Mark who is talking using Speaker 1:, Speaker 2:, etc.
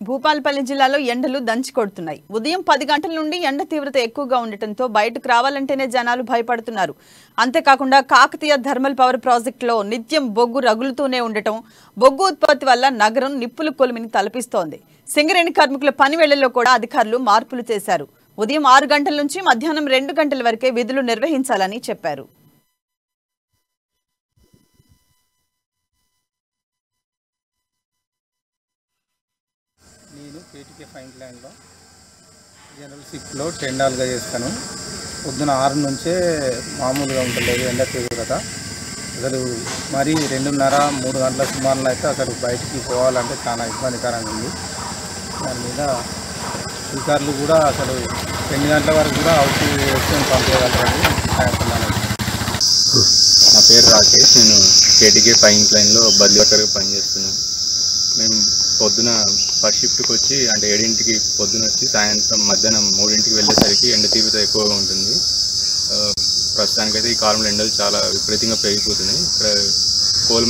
Speaker 1: భూపాలపల్లి జిల్లాలో ఎండలు దంచి కొడుతున్నాయి. ఉదయం 10 గంటల నుండి ఎండ తీవ్రత ఎక్కువగా ఉండటంతో బయటకు రావాలంటేనే జనాలు భయపడుతున్నారు. అంతేకాకుండా కాకతీయ థర్మల్ పవర్ ప్రాజెక్టులో నిత్యం బొగ్గు రగులుతూనే ఉండటం, బొగ్గు ఉత్పత్తి వల్ల నగరం నిప్పులు కొలిమిని తలపిస్తోంది. సింగరేణి కార్మికుల పని వేళల్లో కూడా అధికారులు మార్పులు చేశారు. ఉదయం 6 గంటల నుంచి మధ్యాహ్నం 2 గంటల వరకే విధులు నిర్వహించాలని చెప్పారు.
Speaker 2: నేను కేటీకే ఫైన్ లైన్లో జనరల్ షిఫ్ట్లో టెండాలుగా చేస్తాను. పొద్దున 6 నుంచే మామూలుగా ఉండలేదు ఎండ తీవ్రత. అసలు మరి 2:30-3 గంటల సుమారులో అయితే అసలు బయటికి పోవాలంటే చాలా ఇబ్బందికరంగా ఉంది. దాని మీద అధికారులు కూడా అసలు 2 గంటల వరకు కూడా అవుట్ వేసుకొని పంపేయగలరని అనుకున్నాను.
Speaker 3: నా పేరు రాకేష్. నేను కేటీకే ఫైన్ లైన్లో బదిలీ వర్కర్గా పనిచేస్తున్నాను. మేము పొద్దున ఫస్ట్ షిఫ్ట్కి వచ్చి అంటే 7ంటికి పొద్దున వచ్చి సాయంత్రం మధ్యాహ్నం 3ంటికి వెళ్ళేసరికి ఎండ తీవ్రత ఎక్కువగా ఉంటుంది. ప్రస్తుతానికైతే ఈ కాలంలో ఎండలు చాలా విపరీతంగా పెరిగిపోతున్నాయి. ఇక్కడ కోల్ మైన్